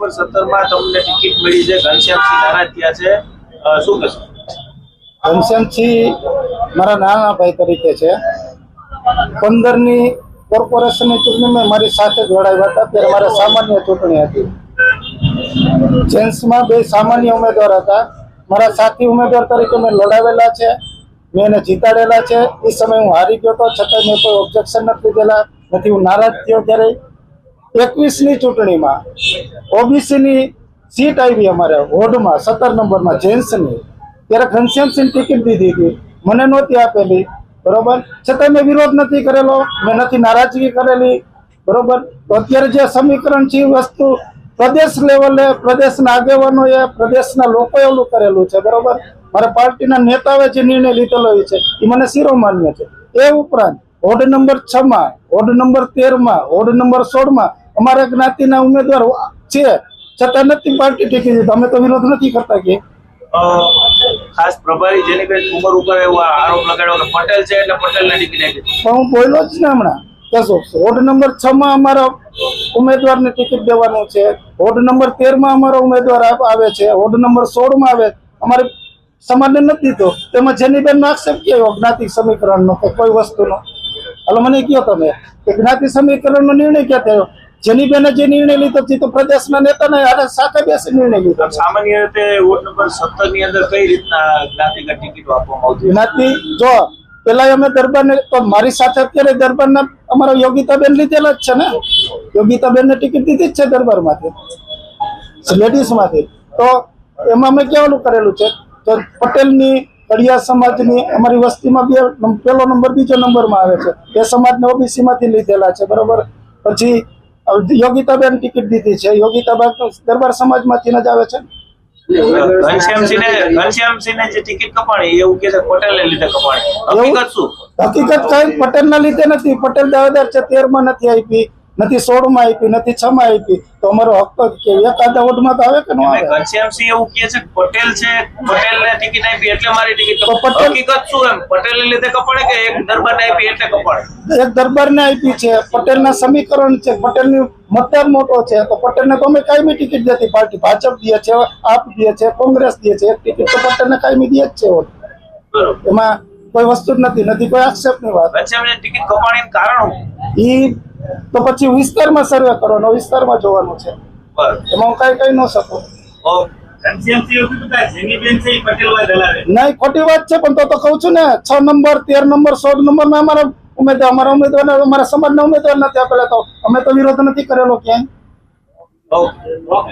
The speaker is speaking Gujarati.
17 તમને ટિકિટ મળી છે, ઘનશ્યામસિંહ નારાજ થયા છે, શું કહેશો? ઘનશ્યામસિંહ મારા નાના ભાઈ તરીકે છે. 15ની કોર્પોરેશનની ચૂંટણીમાં મારી સાથે જોડાયા હતા. ત્યારે મારે સામાન્ય ચૂંટણી હતી. જેન્ટ્સમાં 2 સામાન્ય ઉમેદવાર હતા. મારા સાથી ઉમેદવાર તરીકે મેં લડાવેલા છે, મેં એને જીતાડેલા છે. એ સમયે હું હારી ગયો હતો, છતાં મેં કોઈ ઓબ્જેક્શન નથી દીધેલા, નથી હું નારાજ થયો. ત્યારે 21ની ચૂંટણીમાં ઓબીસીની સીટ આવી અમારે વોર્ડમાં 17 નંબરમાં જેન્ટ્સની. ત્યારે ઘનશ્યામસિંહ ટિકિટ દીધી હતી, મને નહોતી આપેલી, બરોબર. છતાં મેં વિરોધ નથી કરેલો, મેં નથી નારાજગી કરેલી, બરોબર. તો અત્યારે જે સમીકરણ છે એ વસ્તુ પ્રદેશ લેવલે પ્રદેશના આગેવાનોએ, પ્રદેશના લોકોએ ઓલું કરેલું છે, બરોબર. મારા પાર્ટીના નેતાઓએ જે નિર્ણય લીધેલો છે એ મને શિરોમાન્ય છે. એ ઉપરાંત વોર્ડ નંબર 6માં, વોર્ડ નંબર 13માં, વોર્ડ નંબર 16માં અમારા જ્ઞાતિના ઉમેદવાર છે, છતાં નથી પાર્ટી ટીકી દીધી. અમે તો વિરોધ નથી કરતા. કે ખાસ પ્રભારી જેની કઈ ઉમર ઉપર એવો આરોપ લગાડ્યો કે પટેલ છે એટલે પટેલને ટિકિટ આપી. પણ હું બોલ્યો જ ને હમણાં. વોર્ડ નંબર 6માં અમારા ઉમેદવારને ટિકિટ દેવાનું છે, વોર્ડ નંબર 13માં અમારો ઉમેદવાર આવે છે, વોર્ડ નંબર 16માં આવે. અમારે સમાજને નથી દીધો. તેમાં જેનીબેનનો આક્ષેપ કેવો જ્ઞાતિ સમીકરણનો કે કોઈ વસ્તુનો? હાલો મને કહો તમે કે જ્ઞાતિ સમીકરણનો નિર્ણય ક્યાં થયો? જેનીબેને જે નિર્ણય લીધો તે તો પ્રદેશના નેતાને હારે સાથે બેસી નિર્ણય લીધો. સામાન્ય રીતે વોર્ડ નંબર 17 ની અંદર કઈ રીતના જ્ઞાતિગત ટિકિટો આપવામાં આવતી? જ્ઞાતિ જો પેલા અમે દરબારને, તો મારી સાથે અત્યારે દરબારના અમારા યોગિતાબેન લીધેલા જ છે ને. યોગિતાબેનને ટિકિટ દીધી જ છે દરબારમાંથી, લેડીઝમાંથી. તો એમાં અમે કેવાનું કરેલું છે? તો પટેલની, કડિયા સમાજની અમારી વસ્તીમાં પહેલો નંબર, બીજો નંબરમાં આવે છે. એ સમાજને ઓબીસીમાંથી લીધેલા છે, બરોબર. પછી યોગિતાબેન ટિકિટ દીધી છે. યોગિતાબેન દરબાર સમાજમાંથી જ આવે છે. ઘનશ્યામસિંહને જે ટિકિટ કપાણી એવું કે છે પટેલને લીધે કપાણી. હકીકત શું? હકીકત કઈ પટેલના લીધે નથી. પટેલ દાવેદાર છે. 13માં નથી આપી, નથી 16માં આપી, નથી 6માં આપી. તો અમારો હક કે એકાદા વોર્ડમાં તો આવે કે ન આવે? ઘનશ્યામસિંહ એવું કે છે પટેલ છે, પટેલને ટિકિટ આપી એટલે મારી ટિકિટ કપાણી. હકીકત શું? એમ પટેલને લીધે કપાણે કે એક દરબારને આપી એટલે કપાણે? એક દરબારને આપી છે. પટેલના સમીકરણ છે, પટેલની મતદાર મોટો છે, તો પટેલને તો અમે કાયમી ટિકિટ દેતી. પાર્ટી ભાજપ દે છે, આપ દે છે, કોંગ્રેસ દે છે. એક ટિકિટ તો પટેલને કાયમી દે જ છે. એમાં કોઈ વસ્તુ જ નથી, કોઈ આક્ષેપની વાત. ટિકિટ કપાણીનું કારણ ઈ તો પછી વિસ્તારમાં સર્વે કરવાનો, વિસ્તારમાં જોવાનું છે. એમાં હું કઈ કહી ન શકું. નહીં, ખોટી વાત છે. પણ તો કઉ છું ને, 6 નંબર, 13 નંબર, 16 નંબરમાં અમારા ઉમેદવાર અમારા સમાજના ઉમેદવાર નથી આપેલા. તો અમે તો વિરોધ નથી કરેલો ક્યાંય.